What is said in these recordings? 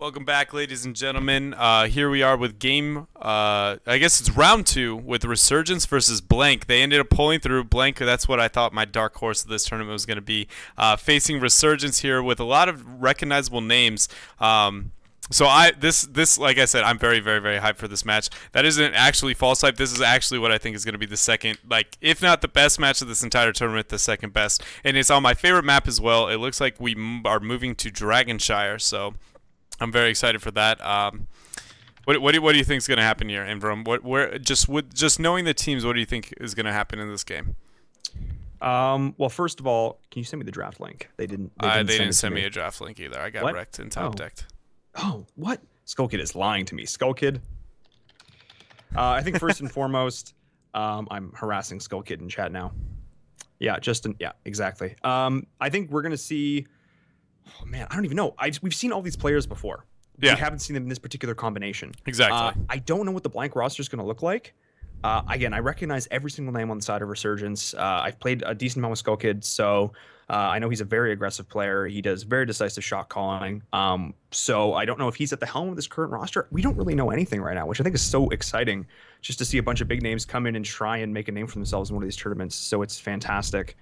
Welcome back, ladies and gentlemen. Here we are with I guess it's round two with Resurgence versus Blank. They ended up pulling through Blank. That's what I thought my dark horse of this tournament was going to be. Facing Resurgence here with a lot of recognizable names. So like I said, I'm very, very, very hyped for this match. That isn't actually false hype. This is actually what I think is going to be the second, like, if not the best match of this entire tournament, the second best. And it's on my favorite map as well. It looks like we are moving to Dragonshire, so I'm very excited for that. What do you think is going to happen here, InVerum? Just knowing the teams, what do you think is going to happen in this game? Well, first of all, can you send me the draft link? They didn't send me a draft link either. I got What? wrecked and top decked. Oh, what? Skull Kid is lying to me. Skull Kid. I think first and foremost, I'm harassing Skull Kid in chat now. Yeah, yeah, exactly. I think we're gonna see. Oh man, I don't even know. We've seen all these players before. Yeah. We haven't seen them in this particular combination. Exactly. I don't know what the blank roster is going to look like. Again, I recognize every single name on the side of Resurgence. I've played a decent amount with Skull Kid, so I know he's a very aggressive player. He does very decisive shot calling. So I don't know if he's at the helm of this current roster. We don't really know anything right now, which I think is so exciting, just to see a bunch of big names come in and try and make a name for themselves in one of these tournaments. So it's fantastic.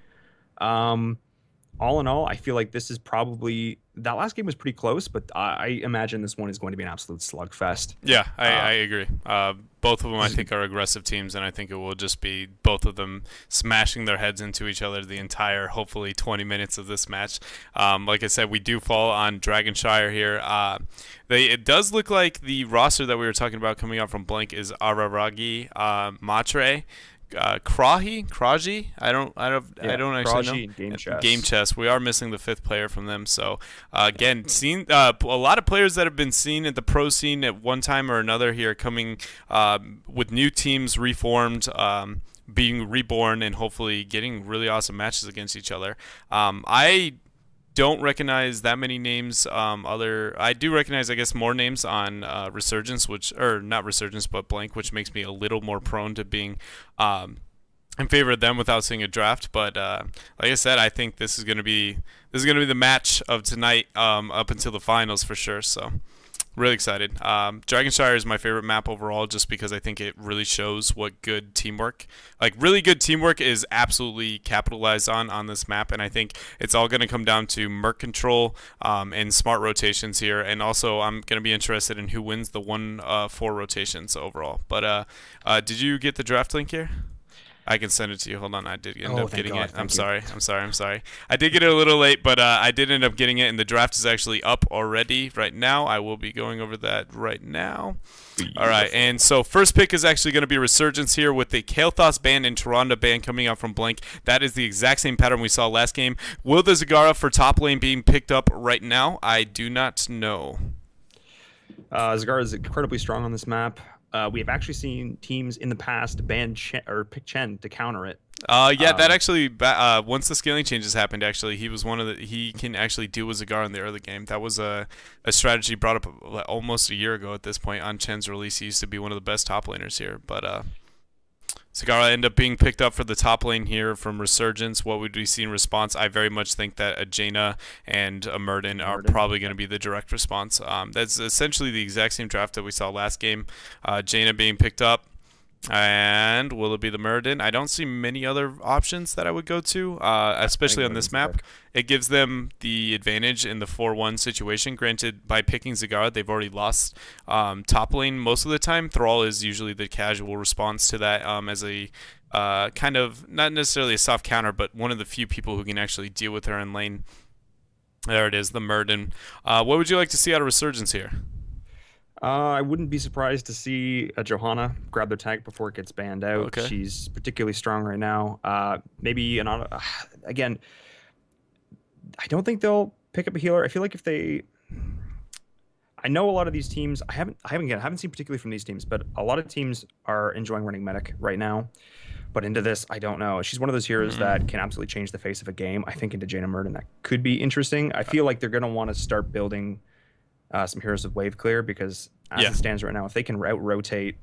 All in all, I feel like this is probably that last game was pretty close, but I imagine this one is going to be an absolute slugfest. Yeah, I agree. Both of them, I think, are aggressive teams, and I think it will just be both of them smashing their heads into each other the entire, hopefully, 20 minutes of this match. Like I said, we do fall on Dragonshire here. It does look like the roster that we were talking about coming out from Blank is Araragi, Matre, Kraji. I don't actually know. Game Chess. We are missing the fifth player from them. So again, seen a lot of players that have been seen at the pro scene at one time or another here, coming with new teams reformed. Being reborn and hopefully getting really awesome matches against each other. I don't recognize that many names. I do recognize, I guess, more names on Resurgence, or not Resurgence, but Blank, which makes me a little more prone to being in favor of them without seeing a draft. But like I said, I think this is gonna be the match of tonight, up until the finals for sure. So really excited. Dragonshire is my favorite map overall, just because I think it really shows what good teamwork, like really good teamwork, is absolutely capitalized on this map. And I think it's all going to come down to Merc control and smart rotations here. And also, I'm going to be interested in who wins the 1-4 rotations overall. But did you get the draft link here? I can send it to you. Hold on, I did end up getting it. I'm sorry. I did get it a little late, but I did end up getting it, and the draft is actually up already right now. I will be going over that right now. Beautiful. All right, and so first pick is actually going to be Resurgence here with the Kael'thas band and Tyrande band coming out from Blank. That is the exact same pattern we saw last game. Will the Zagara for top lane being picked up right now? I do not know. Zagara is incredibly strong on this map. We have actually seen teams in the past ban pick Chen to counter it. Yeah, that actually, once the scaling changes happened, actually, he can actually deal with Zagara in the early game. That was a strategy brought up almost a year ago at this point on Chen's release. He used to be one of the best top laners here, but Zagara ended up being picked up for the top lane here from Resurgence. What would we see in response? I very much think that a Jaina and a Murden are probably going to be the direct response. That's essentially the exact same draft that we saw last game. Jaina being picked up. And will it be the Murden? I don't see many other options that I would go to, especially on this map. It gives them the advantage in the 4-1 situation. Granted, by picking Zagara, they've already lost top lane most of the time. Thrall is usually the casual response to that, as a kind of, not necessarily a soft counter, but one of the few people who can actually deal with her in lane. There it is, the Murden. What would you like to see out of Resurgence here? I wouldn't be surprised to see a Johanna grab their tag before it gets banned out. Okay. She's particularly strong right now. Maybe an auto. Again, I don't think they'll pick up a healer. I feel like if they, I know a lot of these teams. I haven't seen particularly from these teams, but a lot of teams are enjoying running medic right now. But into this, I don't know. She's one of those heroes that can absolutely change the face of a game. I think into Jaina Murden that could be interesting. I feel like they're going to want to start building some heroes of wave clear, because as it stands right now, if they can rotate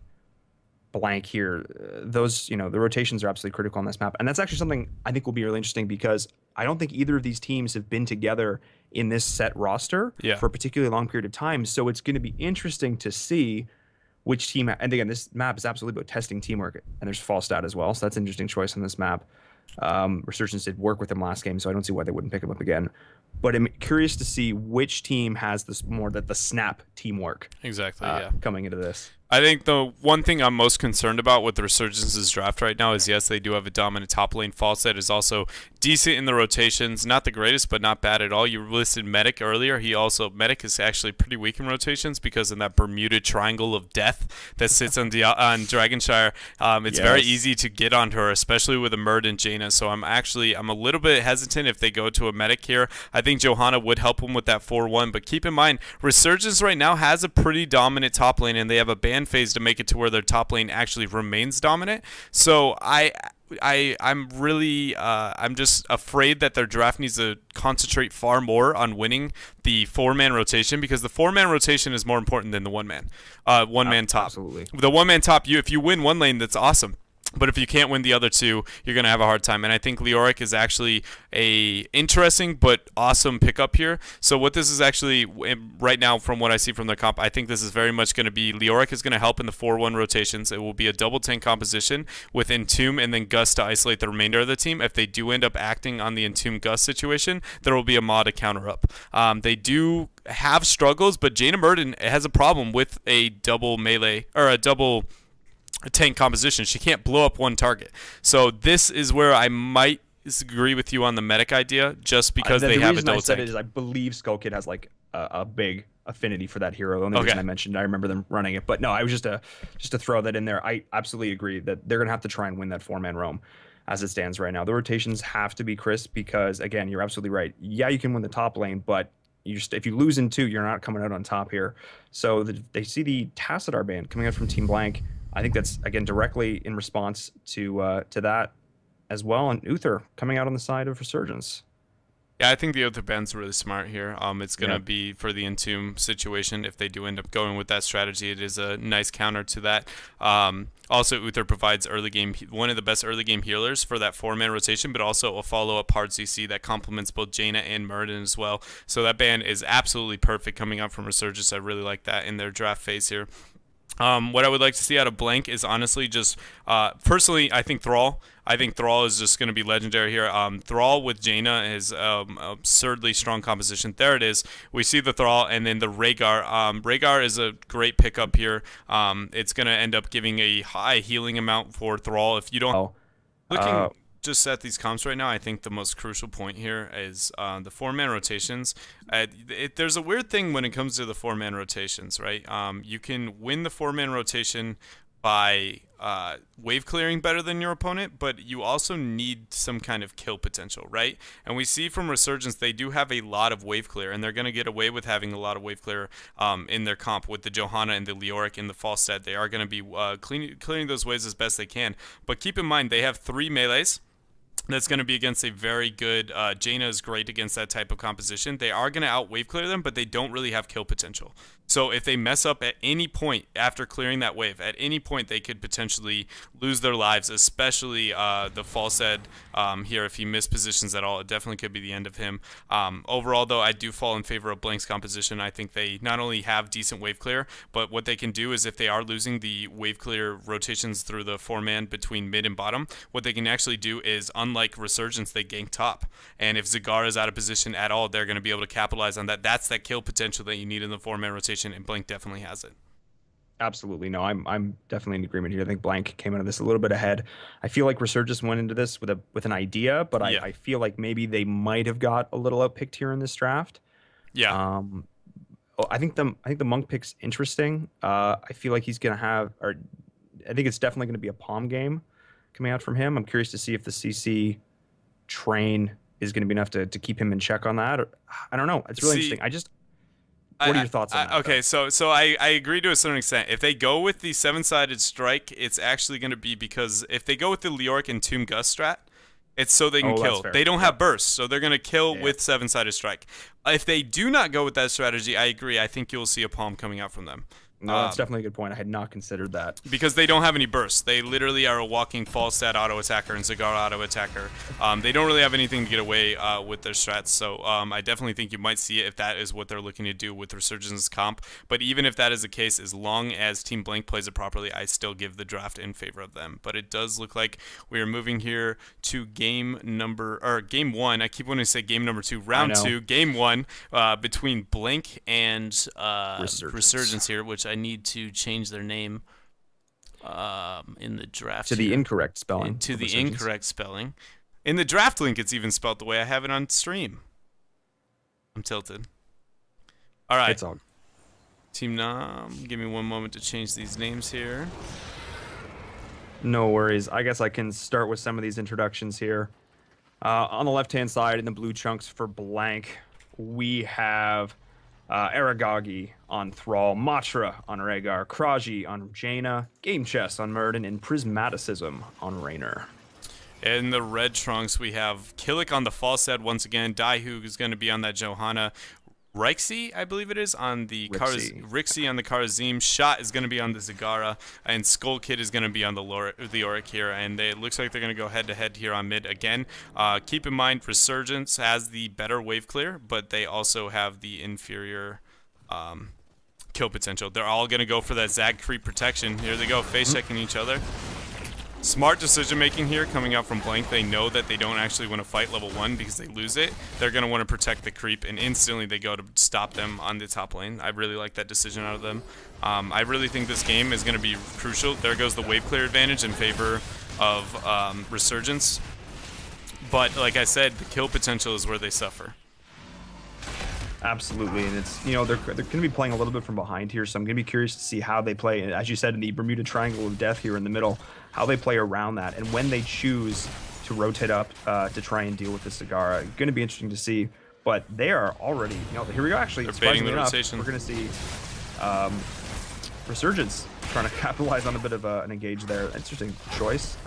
Blank here, those, the rotations are absolutely critical on this map. And that's actually something I think will be really interesting, because I don't think either of these teams have been together in this set roster for a particularly long period of time. So it's going to be interesting to see which team. And again, this map is absolutely about testing teamwork, and there's Falstad as well. So that's an interesting choice on this map. Rersurgence did work with him last game, so I don't see why they wouldn't pick him up again. But I'm curious to see which team has this more the snap teamwork. Exactly. Coming into this. I think the one thing I'm most concerned about with the Resurgence's draft right now is, yes, they do have a dominant top lane. Falstad is also decent in the rotations. Not the greatest, but not bad at all. You listed Medic earlier. Medic is actually pretty weak in rotations because in that Bermuda triangle of death that sits on Dragonshire, it's very easy to get onto her, especially with a Murd and Jaina. So I'm a little bit hesitant if they go to a Medic here. I think Johanna would help him with that 4-1, but keep in mind, Resurgence right now has a pretty dominant top lane, and they have a ban phase to make it to where their top lane actually remains dominant. So I'm just afraid that their draft needs to concentrate far more on winning the 4-man rotation, because the 4-man rotation is more important than the one-man top. Absolutely. The one-man top, if you win one lane, that's awesome. But if you can't win the other two, you're going to have a hard time. And I think Leoric is actually a interesting but awesome pickup here. So what this is actually, right now from what I see from their comp, I think this is very much going to be, Leoric is going to help in the 4-1 rotations. It will be a double tank composition with Entomb and then Gus to isolate the remainder of the team. If they do end up acting on the Entomb Gus situation, there will be a mod to counter up. They do have struggles, but Jaina Murden has a problem with a double melee, or a double tank composition. She can't blow up one target. So this is where I might disagree with you on the Medic idea, just because they have a double tank. I believe Skull Kid has like a big affinity for that hero. The only reason I mentioned, I remember them running it. But no, I was just to throw that in there. I absolutely agree that they're going to have to try and win that 4-man roam as it stands right now. The rotations have to be crisp because, again, you're absolutely right. Yeah, you can win the top lane, but if you lose in 2, you're not coming out on top here. So they see the Tassadar ban coming out from Team Blank. I think that's, again, directly in response to that as well. And Uther coming out on the side of Rersurgence. Yeah, I think the Uther ban's really smart here. It's going to be for the Entomb situation. If they do end up going with that strategy, it is a nice counter to that. Also, Uther provides one of the best early game healers for that 4-man rotation, but also a follow-up hard CC that complements both Jaina and Murden as well. So that ban is absolutely perfect coming up from Rersurgence. I really like that in their draft phase here. What I would like to see out of Blank is honestly just, personally, I think Thrall. I think Thrall is just going to be legendary here. Thrall with Jaina is absurdly strong composition. There it is. We see the Thrall and then the Rhaegar. Rhaegar is a great pickup here. It's going to end up giving a high healing amount for Thrall. If you don't... Looking just at these comps right now, I think the most crucial point here is the 4-man rotations. There's a weird thing when it comes to the 4-man rotations, right? You can win the 4-man rotation by wave clearing better than your opponent, but you also need some kind of kill potential, right? And we see from Rersurgence they do have a lot of wave clear, and they're going to get away with having a lot of wave clear in their comp with the Johanna and the Leoric and the Falstad. They are going to be clearing those waves as best they can. But keep in mind, they have 3 melees. That's going to be against a very good, Jaina is great against that type of composition. They are going to out-wave clear them, but they don't really have kill potential. So if they mess up at any point after clearing that wave, at any point they could potentially lose their lives, especially the Falstad here. If he mispositions at all, it definitely could be the end of him. Overall, though, I do fall in favor of Blank's composition. I think they not only have decent wave clear, but what they can do is if they are losing the wave clear rotations through the 4-man between mid and bottom, what they can actually do is, unlike Rersurgence, they gank top. And if Zagara is out of position at all, they're going to be able to capitalize on that. That's that kill potential that you need in the 4-man rotation, and Blank definitely has it. Absolutely. No, I'm definitely in agreement here. I think Blank came into this a little bit ahead. I feel like Rersurgence went into this with an idea, but I feel like maybe they might have got a little outpicked here in this draft. Yeah. I think the Monk pick's interesting. I feel like he's gonna have, or I think it's definitely gonna be a palm game coming out from him. I'm curious to see if the CC train is going to be enough to keep him in check on that. Or, I don't know. It's really interesting. What are your thoughts on that? Okay, so I agree to a certain extent. If they go with the 7-sided strike, it's actually going to be because if they go with the Leoric and Tomb Gus strat, it's so they can kill. They don't have bursts, so they're going to kill with 7-sided strike. If they do not go with that strategy, I agree. I think you'll see a palm coming out from them. No, that's definitely a good point. I had not considered that. Because they don't have any bursts. They literally are a walking Falstad auto attacker and Zagara auto attacker. They don't really have anything to get away with their strats. So I definitely think you might see it if that is what they're looking to do with Resurgence's comp. But even if that is the case, as long as Team Blank plays it properly, I still give the draft in favor of them. But it does look like we are moving here to game 1. I keep wanting to say game number 2, round 2, game 1 between Blank and Resurgence here, which I need to change their name in the draft to the incorrect spelling. To the incorrect spelling. In the draft link, it's even spelled the way I have it on stream. I'm tilted. All right. It's all. Team Nom, give me one moment to change these names here. No worries. I guess I can start with some of these introductions here. On the left-hand side, in the blue chunks for Blank, we have Aragagi on Thrall, Matra on Rhaegar, Kraji on Jaina, Game Chess on Murden, and Prismaticism on Raynor. In the red trunks, we have Killick on the Falstad once again. Daihug is going to be on that Johanna. Rixie, I believe it is, on the Rixie on the Karazim. Shot is going to be on the Zagara, and Skull Kid is going to be on the Auric here. And it looks like they're going to go head-to-head here on mid again. Keep in mind, Resurgence has the better wave clear, but they also have the inferior kill potential. They're all going to go for that Zag creep protection. Here they go, face-checking each other. Smart decision-making here coming out from Blank. They know that they don't actually want to fight level 1 because they lose it. They're going to want to protect the creep, and instantly they go to stop them on the top lane. I really like that decision out of them. I really think this game is going to be crucial. There goes the wave clear advantage in favor of Resurgence. But like I said, the kill potential is where they suffer. Absolutely, and it's, you know, they're going to be playing a little bit from behind here, so I'm going to be curious to see how they play, as you said, in the Bermuda Triangle of Death here in the middle, how they play around that, and when they choose to rotate up to try and deal with the Zagara. Going to be interesting to see, but they are already, you know, here we go, actually, surprisingly enough, we're going to see Resurgence trying to capitalize on a bit of an engage there. Interesting choice,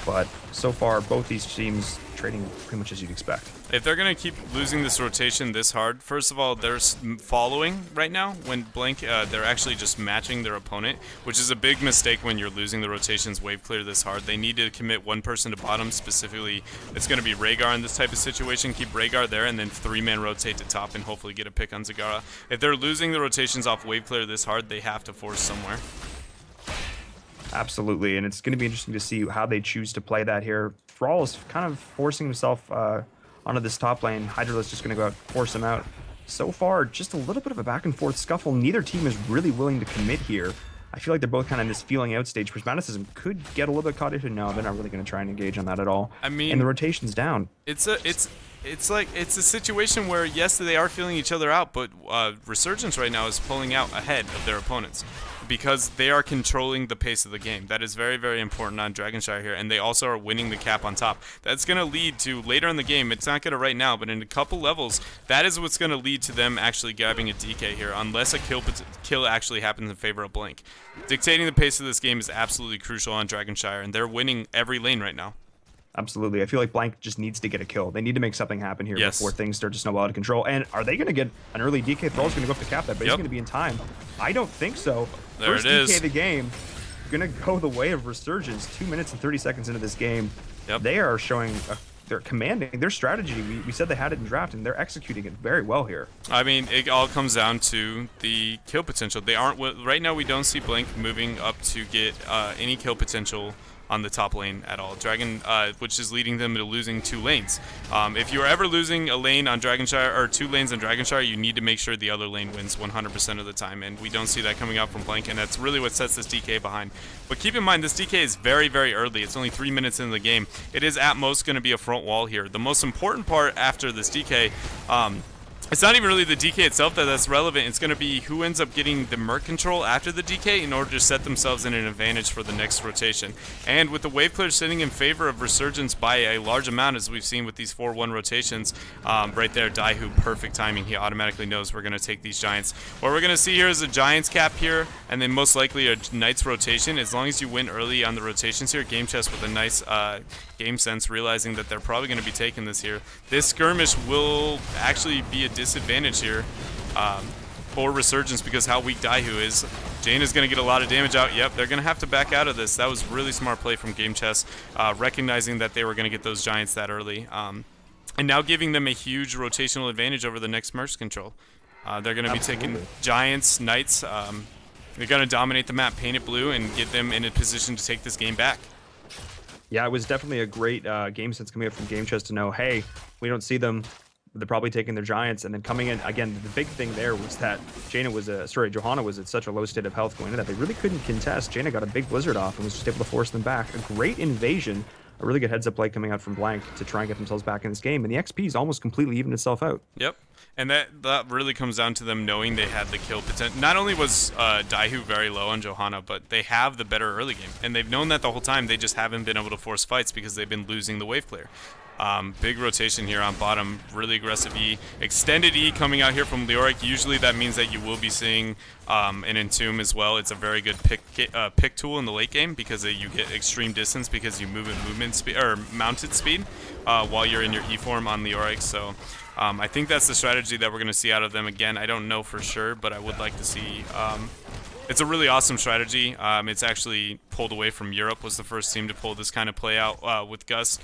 but so far, both these teams trading pretty much as you'd expect. If they're going to keep losing this rotation this hard, first of all, they're following right now. When Blank, they're actually just matching their opponent, which is a big mistake when you're losing the rotations wave clear this hard. They need to commit one person to bottom, specifically. It's going to be Rhaegar in this type of situation. Keep Rhaegar there, and then 3-man rotate to top and hopefully get a pick on Zagara. If they're losing the rotations off wave clear this hard, they have to force somewhere. Absolutely, and it's going to be interesting to see how they choose to play that here. Thrall is kind of forcing himself onto this top lane. Hydralisk's just going to go out and force him out. So far, just a little bit of a back-and-forth scuffle. Neither team is really willing to commit here. I feel like they're both kind of in this feeling out stage. Prismaticism could get a little bit caught into. No, they're not really going to try and engage on that at all. I mean, and the rotation's down. It's a situation where, yes, they are feeling each other out, but Resurgence right now is pulling out ahead of their opponents because they are controlling the pace of the game. That is very, very important on Dragonshire here, and they also are winning the cap on top. That's going to lead to, later in the game, it's not going to right now, but in a couple levels, that is what's going to lead to them actually grabbing a DK here, unless a kill actually happens in favor of Blank. Dictating the pace of this game is absolutely crucial on Dragonshire, and they're winning every lane right now. Absolutely. I feel like Blank just needs to get a kill. They need to make something happen here before things start to snowball out of control. And are they going to get an early DK? Thrall's going to go up to cap that, but he's going to be in time. I don't think so. There First it is. DK of the game, going to go the way of Resurgence. 2 minutes and 30 seconds into this game. Yep. They are showing, they're commanding their strategy. We said they had it in draft, and they're executing it very well here. I mean, it all comes down to the kill potential. They aren't, right now we don't see Blank moving up to get any kill potential on the top lane at all. Dragon, which is leading them to losing 2 lanes. If you're ever losing a lane on Dragonshire, or 2 lanes on Dragonshire, you need to make sure the other lane wins 100% of the time, and we don't see that coming out from Blank, and that's really what sets this DK behind. But keep in mind, this DK is very, very early. It's only 3 minutes into the game. It is at most going to be a front wall here. The most important part after this DK, it's not even really the DK itself that's relevant. It's going to be who ends up getting the Merc control after the DK in order to set themselves in an advantage for the next rotation. And with the wave clear sitting in favor of Resurgence by a large amount, as we've seen with these 4-1 rotations, right there, Daihug, perfect timing. He automatically knows we're going to take these Giants. What we're going to see here is a Giants cap here, and then most likely a Knights rotation. As long as you win early on the rotations here, Game Chess with a nice game sense, realizing that they're probably going to be taking this here. This skirmish will actually be a disadvantage here. for Rersurgence because how weak Daihu is. Jaina's going to get a lot of damage out. Yep, they're going to have to back out of this. That was really smart play from Game Chess, recognizing that they were going to get those Giants that early. And now giving them a huge rotational advantage over the next Mercs control. They're going to be taking Giants, Knights. They're going to dominate the map, paint it blue, and get them in a position to take this game back. Yeah, it was definitely a great game sense coming up from Game Chess to know, hey, we don't see them. They're probably taking their Giants, and then coming in again. The big thing there was that Johanna was at such a low state of health going into that they really couldn't contest. Jaina got a big blizzard off and was just able to force them back. A great invasion, a really good heads-up play coming out from Blank to try and get themselves back in this game, and the XP is almost completely evened itself out. Yep. And that really comes down to them knowing they had the kill potential. Not only was Daihu very low on Johanna, but they have the better early game. And they've known that the whole time. They just haven't been able to force fights because they've been losing the wave clear. Big rotation here on bottom. Really aggressive E. Extended E coming out here from Leoric. Usually that means that you will be seeing an Entomb as well. It's a very good pick tool in the late game because you get extreme distance because you move at movement speed or mounted speed while you're in your E form on Leoric. So I think that's the strategy that we're going to see out of them again. I don't know for sure, but I would like to see. It's a really awesome strategy. It's actually pulled away from Europe, was the first team to pull this kind of play out with Gus.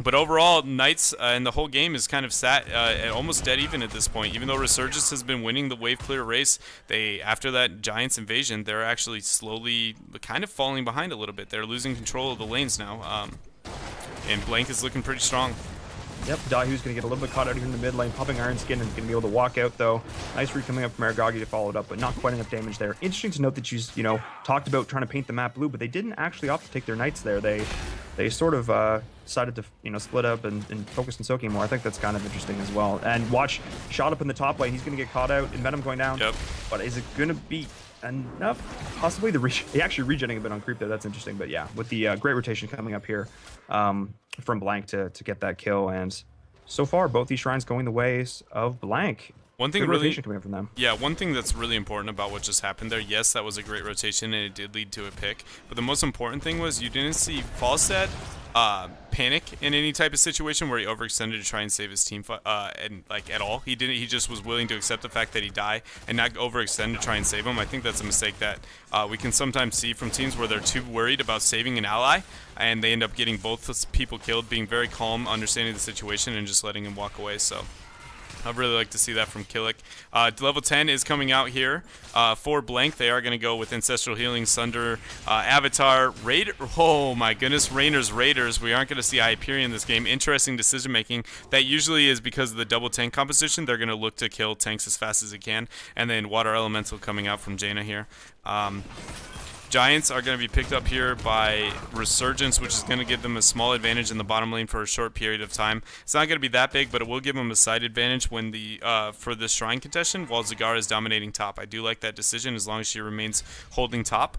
But overall, Knights and the whole game is kind of sat almost dead even at this point. Even though Rersurgence has been winning the wave clear race, after that Giants invasion, they're actually slowly kind of falling behind a little bit. They're losing control of the lanes now. And Blank is looking pretty strong. Yep, Daihu's going to get a little bit caught out here in the mid lane, popping Iron Skin, and going to be able to walk out, though. Nice read coming up from Aragagi to follow it up, but not quite enough damage there. Interesting to note that she's, talked about trying to paint the map blue, but they didn't actually opt to take their Knights there. They sort of decided to, split up and focus on soaking more. I think that's kind of interesting as well. And watch, shot up in the top lane. He's going to get caught out. InVerum going down. Yep. But is it going to be enough? Possibly. He actually regenerating a bit on creep there. That's interesting. But yeah, with the great rotation coming up here from Blank to get that kill. And so far, both these shrines going the ways of Blank. One thing good really, rotation coming up from them. Yeah, one thing that's really important about what just happened there, yes, that was a great rotation and it did lead to a pick, but the most important thing was you didn't see Falstad panic in any type of situation where he overextended to try and save his team and at all. He didn't. He just was willing to accept the fact that he died and not overextend to try and save him. I think that's a mistake that we can sometimes see from teams where they're too worried about saving an ally and they end up getting both people killed, being very calm, understanding the situation, and just letting him walk away. So I'd really like to see that from Killick. Level 10 is coming out here for Blank. They are going to go with Ancestral Healing, Sunder, Avatar, Raider. Oh my goodness, Raiders. We aren't going to see Hyperion in this game. Interesting decision making. That usually is because of the double tank composition. They're going to look to kill tanks as fast as they can. And then Water Elemental coming out from Jaina here. Giants are going to be picked up here by Rersurgence, which is going to give them a small advantage in the bottom lane for a short period of time. It's not going to be that big, but it will give them a side advantage when for the Shrine contestation while Zagara is dominating top. I do like that decision as long as she remains holding top.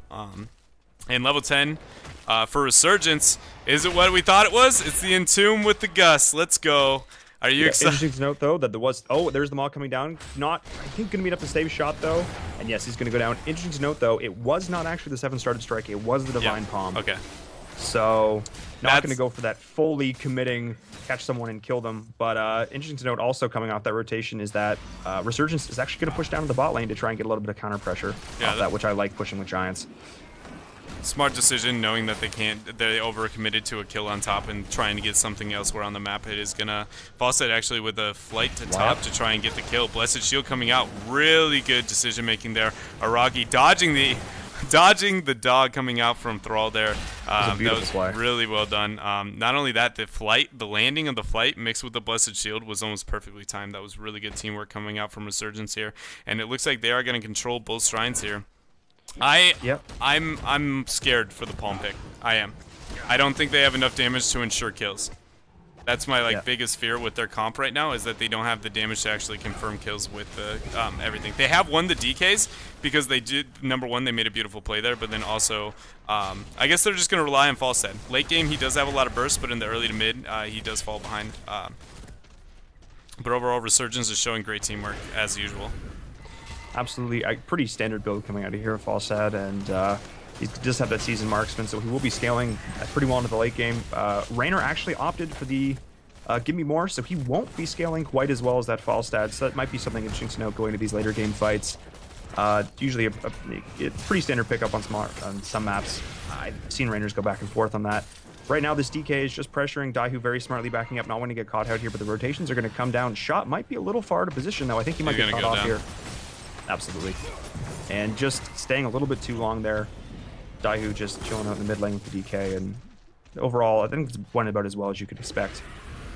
And level 10 for Rersurgence, is it what we thought it was? It's the Entomb with the Gus. Let's go. Are you excited? Interesting to note, though, that there was... Oh, there's the Maul coming down. Not, I think, going to meet up to save shot, though. And yes, he's going to go down. Interesting to note, though, it was not actually the 7-started strike. It was the Divine Palm. Okay. So, not going to go for that fully committing, catch someone and kill them. But interesting to note, also coming off that rotation, is that Rersurgence is actually going to push down to the bot lane to try and get a little bit of counter pressure off that, which I like pushing with Giants. Smart decision, knowing that they overcommitted to a kill on top and trying to get something elsewhere on the map. It is gonna Falstad actually with a flight to top to try and get the kill. Blessed Shield coming out, really good decision making there. Aragi dodging the dog coming out from Thrall there. That was really well done. Not only that, the landing of the flight mixed with the Blessed Shield was almost perfectly timed. That was really good teamwork coming out from Rersurgence here, and it looks like they are going to control both shrines here. I'm scared for the Palm pick. I am. I don't think they have enough damage to ensure kills. That's my biggest fear with their comp right now, is that they don't have the damage to actually confirm kills with the everything. They have won the DKs because they did, number one, they made a beautiful play there, but then also I guess they're just going to rely on Falstad. Late game he does have a lot of bursts, but in the early to mid he does fall behind. But overall Rersurgence is showing great teamwork as usual. Absolutely, a pretty standard build coming out of here, Falstad, and he does have that seasoned marksman, so he will be scaling pretty well into the late game. Raynor actually opted for the Give me more, so he won't be scaling quite as well as that Falstad, so that might be something interesting to note going to these later game fights. Usually a pretty standard pickup on some maps. I've seen Rainers go back and forth on that. Right now, this DK is just pressuring Daihu very smartly, backing up, not wanting to get caught out here, but the rotations are going to come down. Shot might be a little far out of position, though. I think he might get caught off here. Absolutely. And just staying a little bit too long there. Daihu just chilling out in the mid lane with the DK, and overall, I think it's went about as well as you could expect.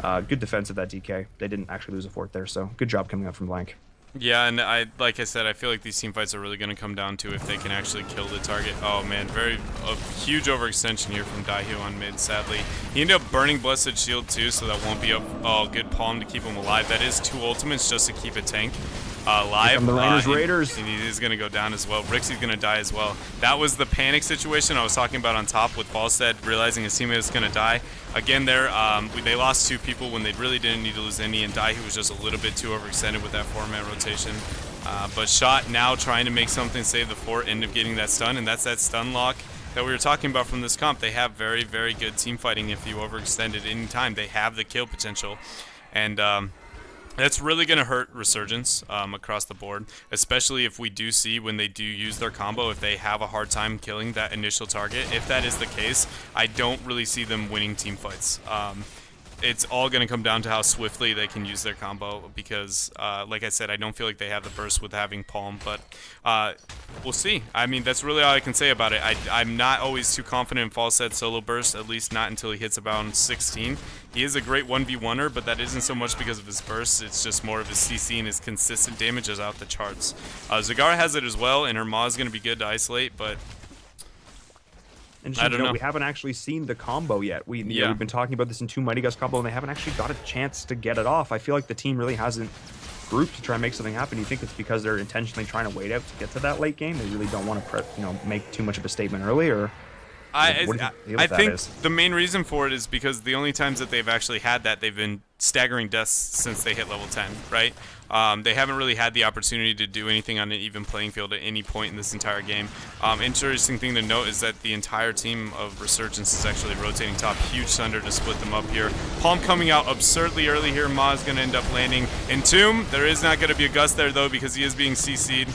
Good defense of that DK. They didn't actually lose a fort there, so good job coming out from Blank. Yeah, and like I said, I feel like these team fights are really going to come down to if they can actually kill the target. Oh man, a huge overextension here from Daihu on mid, sadly. He ended up burning Blessed Shield too, so that won't be a good palm to keep him alive. That is 2 ultimates just to keep a tank alive. The Raiders. And he is going to go down as well. Rixie's going to die as well. That was the panic situation I was talking about on top with Falstad realizing his teammate was going to die. Again there, they lost 2 people when they really didn't need to lose any, and Daihu was just a little bit too overextended with that 4-man rotation. But Shot now trying to make something save the fort, end up getting that stun, and that's that stun lock that we were talking about from this comp. They have very, very good team fighting if you overextend at any time. They have the kill potential, and that's really going to hurt Resurgence across the board, especially if we do see when they do use their combo, if they have a hard time killing that initial target. If that is the case, I don't really see them winning team fights. It's all going to come down to how swiftly they can use their combo because, like I said, I don't feel like they have the burst with having Palm, but we'll see. I mean, that's really all I can say about it. I'm not always too confident in Falstad solo burst, at least not until he hits about 16. He is a great 1v1er, but that isn't so much because of his burst. It's just more of his CC and his consistent damage is out the charts. Zagara has it as well, and her Maw is going to be good to isolate, but I don't know. We haven't actually seen the combo yet. We've been talking about this in 2 Mighty Gus combo, and they haven't actually got a chance to get it off. I feel like the team really hasn't grouped to try and make something happen. You think it's because they're intentionally trying to wait out to get to that late game? They really don't want to, make too much of a statement early, or I think the main reason for it is because the only times that they've actually had that, they've been staggering deaths since they hit level 10, right? They haven't really had the opportunity to do anything on an even playing field at any point in this entire game. Interesting thing to note is that the entire team of Resurgence is actually rotating top. Huge thunder to split them up here. Palm coming out absurdly early here. Ma is going to end up landing in Tomb. There is not going to be a Gust there, though, because he is being CC'd.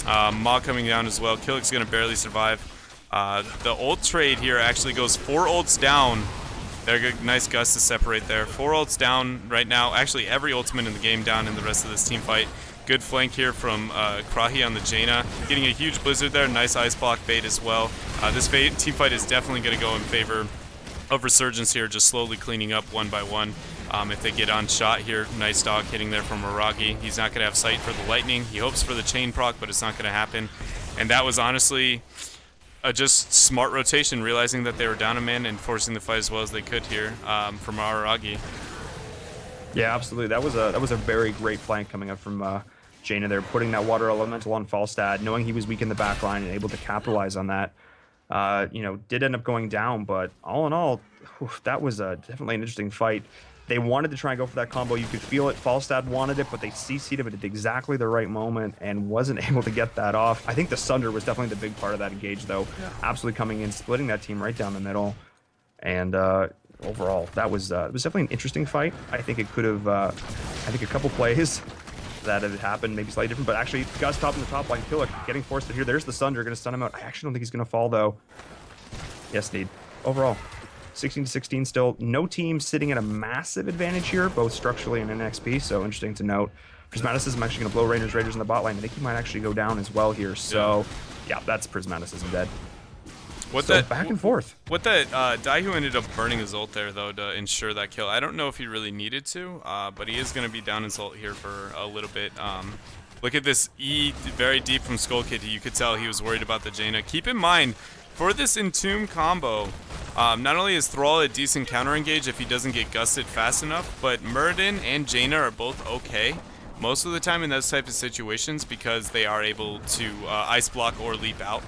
Ma coming down as well. Killick's going to barely survive. The ult trade here actually goes 4 ults down. They're nice Gust to separate there. 4 ults down right now. Actually, every ultimate in the game down in the rest of this team fight. Good flank here from Krahi on the Jaina. Getting a huge blizzard there. Nice ice block bait as well. This team fight is definitely going to go in favor of Resurgence here, just slowly cleaning up one by one. If they get on shot here, nice dog hitting there from Aragi. He's not going to have sight for the lightning. He hopes for the chain proc, but it's not going to happen. And that was honestly just smart rotation, realizing that they were down a man and forcing the fight as well as they could here from Aragi. Yeah, absolutely. That was a very great flank coming up from Jaina there, putting that water elemental on Falstad, knowing he was weak in the back line and able to capitalize on that. Did end up going down, but all in all, that was definitely an interesting fight. They wanted to try and go for that combo. You could feel it. Falstad wanted it, but they CC'd him at exactly the right moment and wasn't able to get that off. I think the Sunder was definitely the big part of that engage, though. Yeah. Absolutely coming in, splitting that team right down the middle. And overall, it was definitely an interesting fight. I think it could have, I think a couple plays that had happened, maybe slightly different, but actually, Gus top in the top line, Killick getting forced to here. There's the Sunder, going to stun him out. I actually don't think he's going to fall, though. Yes, Need. Overall, 16-16 still. No team sitting at a massive advantage here, both structurally and in XP, so interesting to note. Prismaticism actually going to blow Raiders in the bot lane. I think he might actually go down as well here, so yeah, that's Prismaticism dead. Back and forth. What that Daihu ended up burning his ult there, though, to ensure that kill. I don't know if he really needed to, but he is going to be down his ult here for a little bit. Look at this E very deep from Skull Kid. You could tell he was worried about the Jaina. Keep in mind, for this Entomb combo, not only is Thrall a decent counter engage if he doesn't get gusted fast enough, but Muradin and Jaina are both okay most of the time in those types of situations because they are able to ice block or leap out.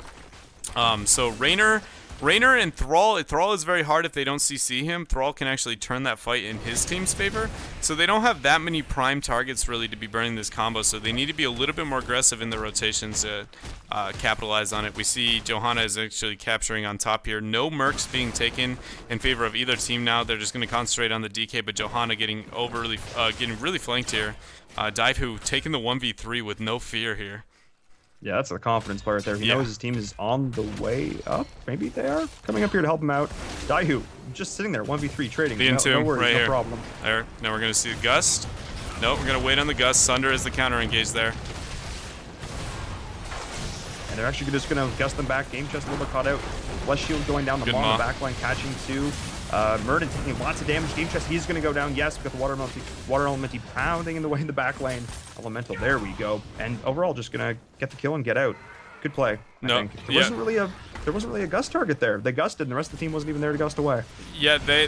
So Raynor Raynor and Thrall is very hard if they don't CC him. Thrall can actually turn that fight in his team's favor. So they don't have that many prime targets really to be burning this combo. So they need to be a little bit more aggressive in the rotations to capitalize on it. We see Johanna is actually capturing on top here. No mercs being taken in favor of either team now. They're just going to concentrate on the DK, but Johanna getting really flanked here. Daihu taking the 1v3 with no fear here. Yeah, that's a confidence player right there. He knows his team is on the way up. Maybe they are coming up here to help him out. Daihu just sitting there, 1v3 trading. The Entomb, no worries, right no here. problem. There. Now we're going to see the Gust. Nope, we're going to wait on the Gust. Sunder is the counter engage there. And they're actually just going to gust them back. Game chest a little bit caught out. Bless Shield going down the long backline, catching two. Murden taking lots of damage. Game chest, he's going to go down. Yes, we got the water elementy pounding in the way in the back lane. Elemental, there we go. And overall, just going to get the kill and get out. Good play. I think. There wasn't really a gust target there. They gusted, and the rest of the team wasn't even there to gust away. Yeah, they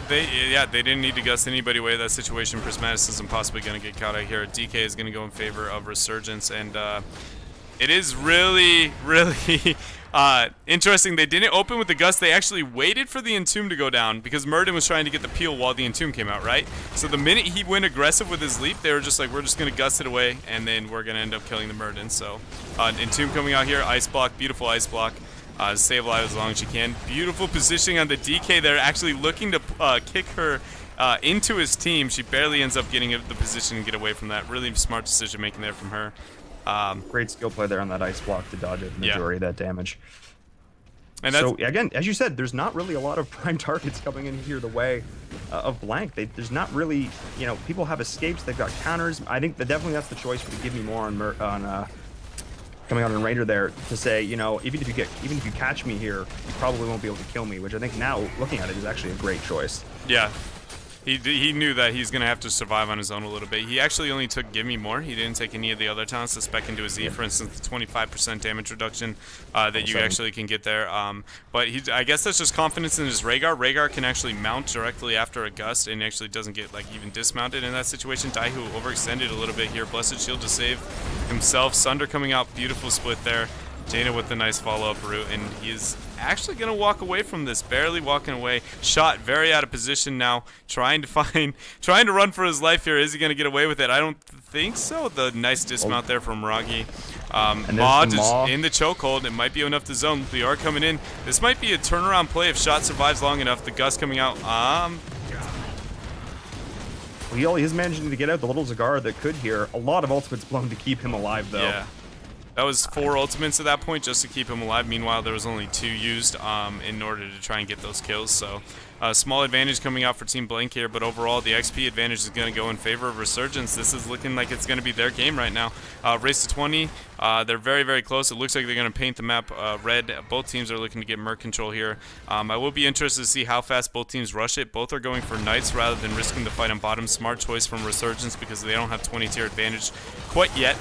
didn't need to gust anybody away. That situation, Prismatis isn't possibly going to get caught out here. DK is going to go in favor of Rersurgence, and it is really interesting. They didn't open with the Gust. They actually waited for the Entomb to go down because Murden was trying to get the peel while the Entomb came out, right? So the minute he went aggressive with his leap, they were just like, we're just going to Gust it away, and then we're going to end up killing the Murden. So Entomb coming out here, ice block, beautiful ice block. Stay alive as long as you can. Beautiful positioning on the DK there, actually looking to kick her into his team. She barely ends up getting the position and get away from that. Really smart decision making there from her. Great skill play there on that ice block to dodge the majority of that damage. And so again, as you said, there's not really a lot of prime targets coming in here the way of Blank. There's not really, people have escapes, they've got counters. I think that definitely that's the choice for to give me more on coming out on Raider there to say, even if you catch me here, you probably won't be able to kill me, which I think now looking at it is actually a great choice. Yeah. He knew that he's going to have to survive on his own a little bit. He actually only took Give Me More. He didn't take any of the other talents, the spec into his Z, for instance, the 25% damage reduction that you actually can get there. But I guess that's just confidence in his Rhaegar. Rhaegar can actually mount directly after a Gust and actually doesn't get even dismounted in that situation. Daihu overextended a little bit here. Blessed Shield to save himself. Sunder coming out, beautiful split there. Jaina with the nice follow-up route, and he is actually going to walk away from this, barely walking away. Shot very out of position now, trying to run for his life here. Is he going to get away with it? I don't think so. The nice dismount there from Ragi. Maw just in the chokehold. It might be enough to zone. Lior coming in. This might be a turnaround play if Shot survives long enough. The Gust coming out. He is managing to get out the little Zagara that could here. A lot of ultimates blown to keep him alive, though. Yeah. That was 4 ultimates at that point just to keep him alive. Meanwhile, there was only 2 used in order to try and get those kills. So small advantage coming out for Team Blank here, but overall the XP advantage is going to go in favor of Rersurgence. This is looking like it's going to be their game right now. Race to 20. They're very, very close. It looks like they're going to paint the map red. Both teams are looking to get Merc control here. I will be interested to see how fast both teams rush it. Both are going for Knights rather than risking the fight on bottom. Smart choice from Rersurgence because they don't have 20-tier advantage quite yet.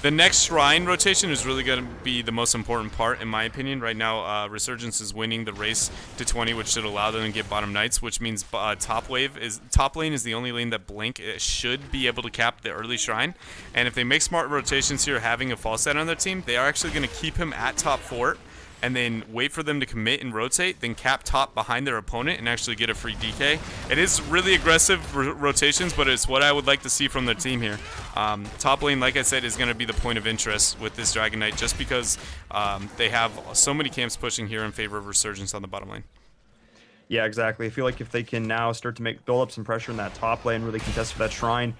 The next Shrine rotation is really going to be the most important part, in my opinion. Right now, Rersurgence is winning the race to 20, which should allow them to get bottom Knights, which means top lane is the only lane that Blink should be able to cap the early Shrine. And if they make smart rotations here, having a Falstad on their team, they are actually going to keep him at top fort and then wait for them to commit and rotate, then cap top behind their opponent and actually get a free DK. It is really aggressive rotations, but it's what I would like to see from their team here. Top lane, like I said, is going to be the point of interest with this Dragon Knight just because they have so many camps pushing here in favor of Rersurgence on the bottom lane. Yeah, exactly. I feel like if they can now start to build up some pressure in that top lane, really contest for that Shrine,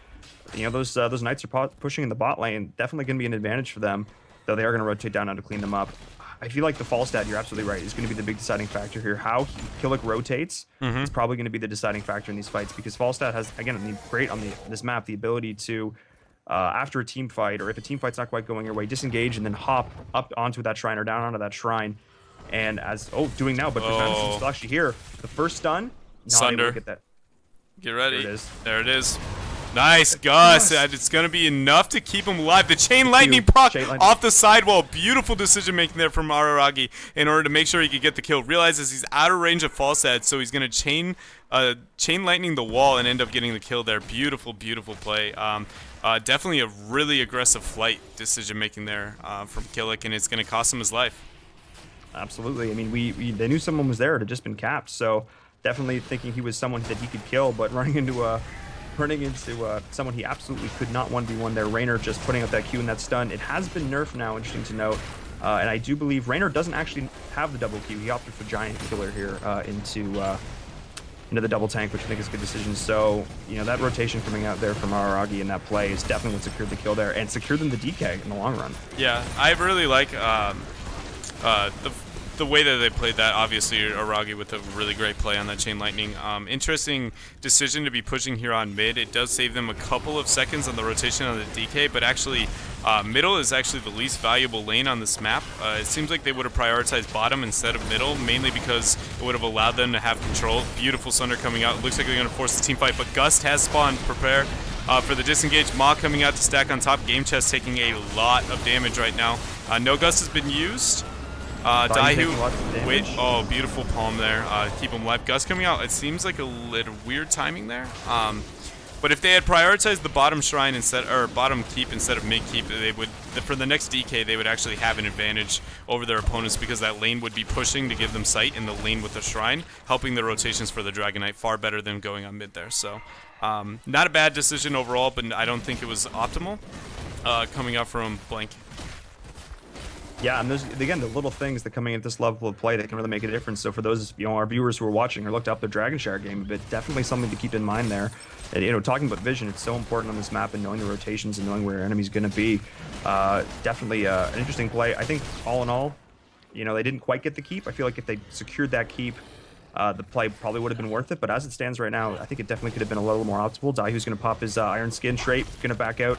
those Knights are pushing in the bot lane, definitely going to be an advantage for them, though they are going to rotate down now to clean them up. I feel like the Falstad, you're absolutely right, is going to be the big deciding factor here. How Killick rotates is probably going to be the deciding factor in these fights because Falstad has, again, great on this map, the ability to, after a team fight, or if a team fight's not quite going your way, disengage and then hop up onto that Shrine or down onto that Shrine. And doing now, but Prismatis is still actually here. The first stun, not able to get that. Get ready. There it is. There it is. Nice, Gus. It's going to be enough to keep him alive. The Chain Lightning proc off the sidewall. Beautiful decision making there from Araragi in order to make sure he could get the kill. Realizes he's out of range of Falstad, so he's going to chain lightning the wall and end up getting the kill there. Beautiful, beautiful play. Definitely a really aggressive flight decision making there from Killick, and it's going to cost him his life. Absolutely. I mean, they knew someone was there. It had just been capped, so definitely thinking he was someone that he could kill, but running into someone he absolutely could not 1v1 there. Reynor just putting out that Q and that stun. It has been nerfed now, interesting to note. And I do believe Reynor doesn't actually have the double Q. He opted for Giant Killer here into the double tank, which I think is a good decision. So, that rotation coming out there from Araragi in that play is definitely what secured the kill there and secured them the DK in the long run. Yeah, I really like the way that they played that. Obviously, Aragi with a really great play on that Chain Lightning. Interesting decision to be pushing here on mid. It does save them a couple of seconds on the rotation on the DK, but actually middle is actually the least valuable lane on this map. It seems like they would have prioritized bottom instead of middle, mainly because it would have allowed them to have control. Beautiful Sunder coming out. It looks like they're going to force the team fight, but Gust has spawned. Prepare for the disengage. Ma coming out to stack on top. Game Chest taking a lot of damage right now. No Gust has been used. Daihu, wait, oh, beautiful palm there. Keep him alive. Gus coming out. It seems like a little weird timing there. But if they had prioritized the bottom shrine bottom keep instead of mid keep, they would, for the next DK, they would actually have an advantage over their opponents because that lane would be pushing to give them sight in the lane with the shrine, helping the rotations for the Dragon Knight far better than going on mid there. So, not a bad decision overall, but I don't think it was optimal coming out from Blank. Yeah, and again, the little things that coming at this level of play that can really make a difference. So for those, our viewers who are watching or looked up the Dragon Shower game, but definitely something to keep in mind there. And, talking about vision, it's so important on this map and knowing the rotations and knowing where your enemy's going to be. Definitely an interesting play. I think all in all, they didn't quite get the keep. I feel like if they secured that keep, the play probably would have been worth it. But as it stands right now, I think it definitely could have been a little more optimal. Daihu's going to pop his Iron Skin trait, going to back out.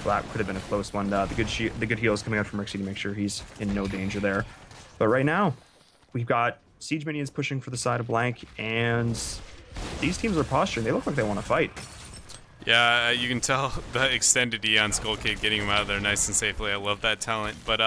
Well, that could have been a close one. The good heals coming out from Rixie to make sure he's in no danger there. But right now, we've got Siege Minions pushing for the side of Blank, and these teams are posturing. They look like they want to fight. Yeah, you can tell the extended E on Skull Kid getting him out of there nice and safely. I love that talent. But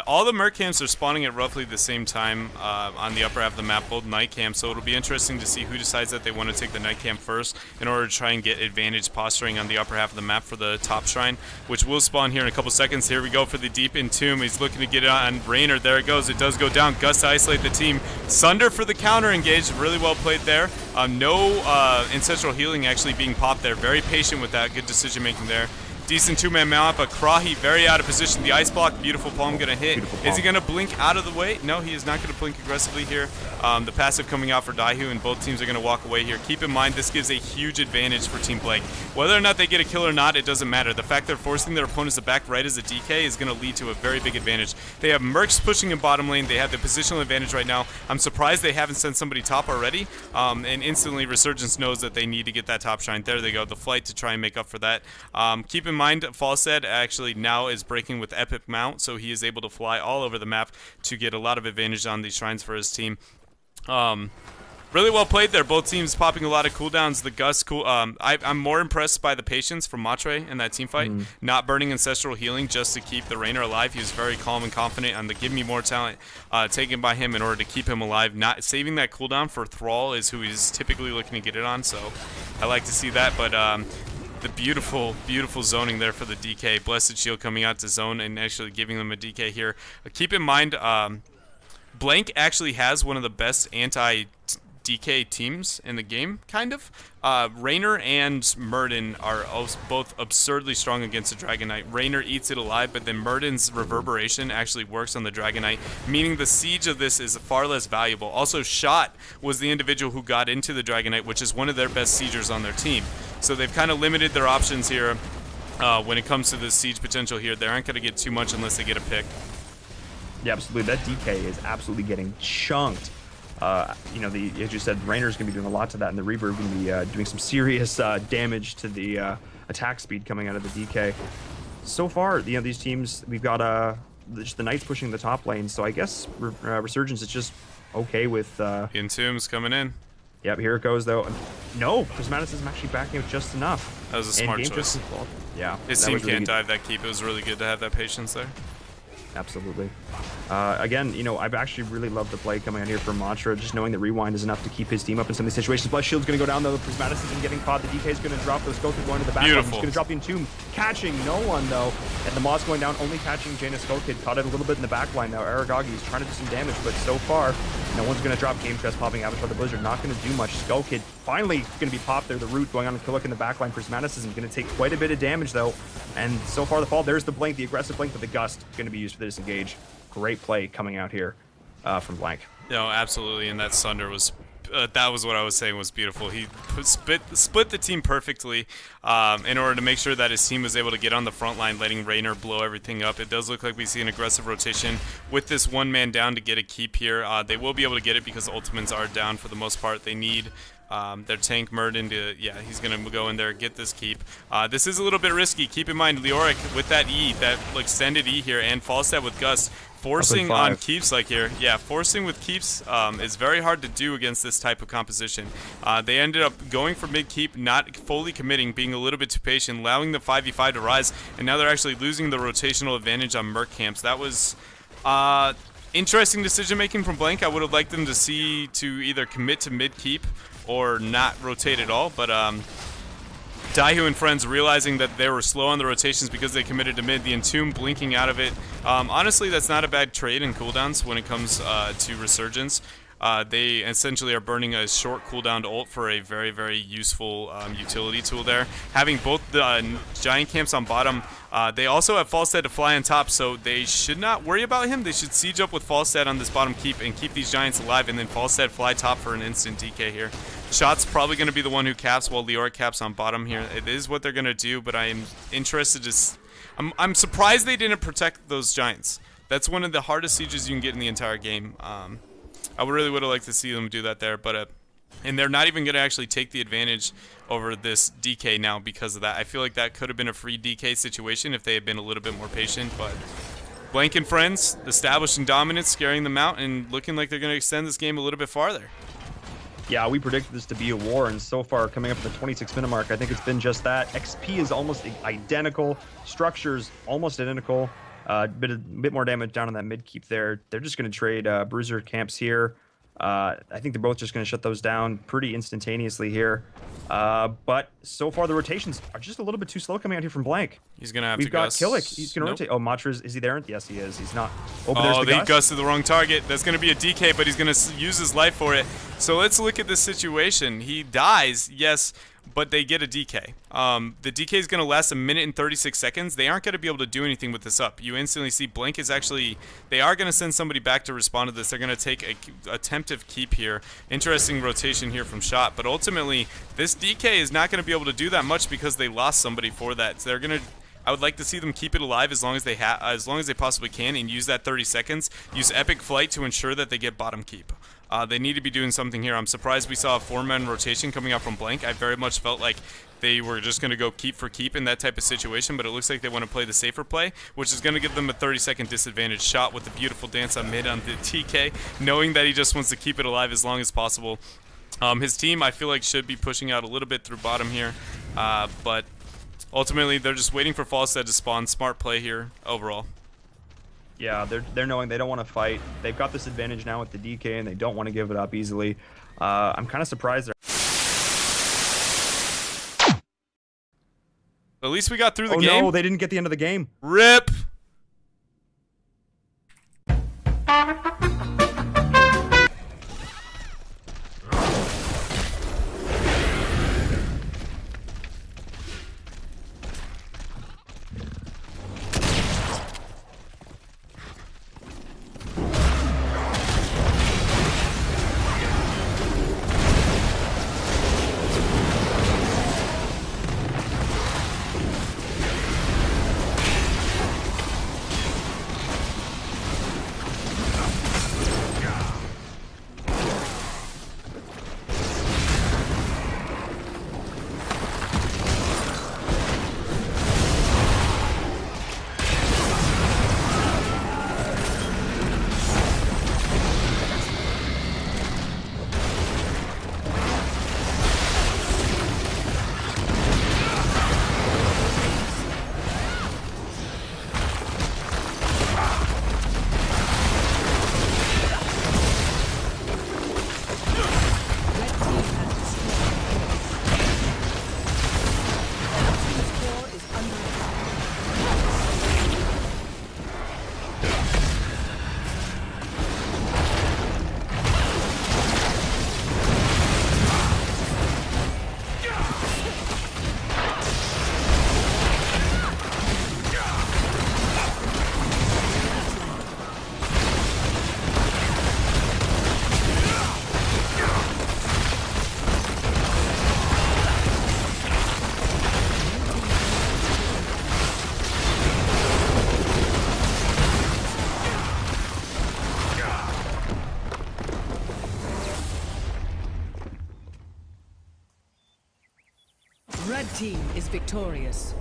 all the Merc camps are spawning at roughly the same time on the upper half of the map, both night camps, so it'll be interesting to see who decides that they want to take the night camp first in order to try and get advantage posturing on the upper half of the map for the top shrine, which will spawn here in a couple seconds. Here we go for the deep entomb. He's looking to get it on Reynor. There it goes. It does go down. Gus to isolate the team. Sunder for the counter engage. Really well played there. No ancestral healing actually being popped there. Very patient with that. Good decision making there. Decent two-man mount, but Krahi very out of position. The ice block, beautiful palm gonna hit. Is he gonna blink out of the way? No, he is not gonna blink aggressively here. The passive coming out for Daihu, and both teams are gonna walk away here. Keep in mind, this gives a huge advantage for Team Blank. Whether or not they get a kill or not, it doesn't matter. The fact they're forcing their opponents to back right as a DK is gonna lead to a very big advantage. They have Mercs pushing in bottom lane. They have the positional advantage right now. I'm surprised they haven't sent somebody top already. And instantly, Rersurgence knows that they need to get that top shrine. There they go, the flight to try and make up for that. Keep in mind, Falstead actually now is breaking with Epic Mount, so he is able to fly all over the map to get a lot of advantage on these shrines for his team. Really well played there. Both teams popping a lot of cooldowns. The Gus I'm more impressed by the patience from Matre in that team fight. Not burning ancestral healing just to keep the Reynor alive. He was very calm and confident on the give me more talent taken by him in order to keep him alive. Not saving that cooldown for Thrall is who he's typically looking to get it on, so I like to see that. But the beautiful, beautiful zoning there for the DK. Blessed Shield coming out to zone and actually giving them a DK here. Keep in mind, Blank actually has one of the best anti-DK teams in the game, kind of. Reynor and Murden are both absurdly strong against the Dragon Knight. Reynor eats it alive, but then Murden's reverberation actually works on the Dragon Knight, meaning the siege of this is far less valuable. Also, Shot was the individual who got into the Dragon Knight, which is one of their best siegers on their team. So they've kind of limited their options here when it comes to the siege potential here. They aren't going to get too much unless they get a pick. Yeah, absolutely. That DK is absolutely getting chunked. As you said, Reynor's going to be doing a lot to that, and the Reverb going to be doing some serious damage to the attack speed coming out of the DK. So far, these teams, we've got just the Knights pushing the top lane, so I guess Rersurgence is just okay with... Entomb's coming in. Yep, here it goes, though. No, Prismatis is actually backing out just enough. That was a smart choice. Yeah. His team can't dive that keep. It was really good to have that patience there. Absolutely. Again, you know, I've actually really loved the play coming out here from Mantra, just knowing that Rewind is enough to keep his team up in some of these situations. Blast Shield's going to go down, though. The Prismatic isn't getting caught. The DK is going to drop those Skokin going to the back. He's going to drop the Entomb, catching no one, though. And the Moss going down, only catching Jaina Skokid. Caught it a little bit in the back line now. Aragagi is trying to do some damage, but so far, no one's going to drop. Game Chest popping Avatar the Blizzard. Not going to do much. Skokid finally going to be popped there. The Root going on and Killick in the back line. Prismatic isn't going to take quite a bit of damage, though. And so far, the fall, there's the Blink, the aggressive Blink, but the Gust going to be used for the disengage. Great play coming out here from Blank. No, absolutely, and that Sunder was that was what I was saying was beautiful. He split the team perfectly in order to make sure that his team was able to get on the front line, letting Raynor blow everything up. It does look like we see an aggressive rotation with this one man down to get a keep here. They will be able to get it because the Ultimates are down for the most part. They need their tank Murden to, yeah, he's going to go in there, get this keep. This is a little bit risky. Keep in mind, Leoric with that E, that extended E here, and Falstad with Gust, forcing on keeps like here. Yeah, forcing with keeps is very hard to do against this type of composition. They ended up going for mid keep, not fully committing, being a little bit too patient, allowing the 5v5 to rise, and now they're actually losing the rotational advantage on Merc camps. That was interesting decision making from Blank. I would have liked them to see to either commit to mid keep or not rotate at all, but Daihu and friends realizing that they were slow on the rotations because they committed to mid, the Entomb blinking out of it. Honestly, that's not a bad trade in cooldowns when it comes to Resurgence. They essentially are burning a short cooldown ult for a very, very useful utility tool there. Having both the giant camps on bottom, they also have Falstad to fly on top, so they should not worry about him. They should siege up with Falstad on this bottom keep and keep these giants alive, and then Falstad fly top for an instant DK here. Shot's probably going to be the one who caps while Leoric caps on bottom here. It is what they're going to do, but I am interested to... I'm surprised they didn't protect those giants. That's one of the hardest sieges you can get in the entire game. I really would have liked to see them do that there, but and they're not even going to actually take the advantage over this DK now because of that. I feel like that could have been a free DK situation if they had been a little bit more patient, but Blank and friends establishing dominance, scaring them out, and looking like they're going to extend this game a little bit farther. Yeah, we predicted this to be a war, and so far, coming up to the 26-minute mark, I think it's been just that. XP is almost identical, structures almost identical. A bit more damage down on that mid keep there. They're just going to trade Bruiser camps here. I think they're both just going to shut those down pretty instantaneously here. But so far the rotations are just a little bit too slow coming out here from Blank. He's going to have We've to got Gus. Killick. He's going to rotate. Oh, Matra, is he there? Yes, he is. He's not. Oh, but oh, there's the Gus to the wrong target. That's going to be a DK, but he's going to use his life for it. So let's look at this situation. He dies, yes, but they get a DK. The DK is going to last 1 minute and 36 seconds. They aren't going to be able to do anything with this up. You instantly see Blink is actually... They are going to send somebody back to respond to this. They're going to take a attemptive keep here. Interesting rotation here from Shot. But ultimately, this DK is not going to be able to do that much because they lost somebody for that. So they're going to... I would like to see them keep it alive as long as they possibly can, and use that 30 seconds. Use Epic Flight to ensure that they get bottom keep. They need to be doing something here. I'm surprised we saw a 4-man rotation coming out from Blank. I very much felt like they were just going to go keep for keep in that type of situation, but it looks like they want to play the safer play, which is going to give them a 30-second disadvantage. Shot with the beautiful dance on mid on the TK, knowing that he just wants to keep it alive as long as possible. His team, I feel like, should be pushing out a little bit through bottom here, but ultimately they're just waiting for Falstad to spawn. Smart play here overall. Yeah, they're knowing they don't want to fight. They've got this advantage now with the DK, and they don't want to give it up easily. I'm kind of surprised. At least we got through the game. Oh no, they didn't get the end of the game. RIP! is victorious.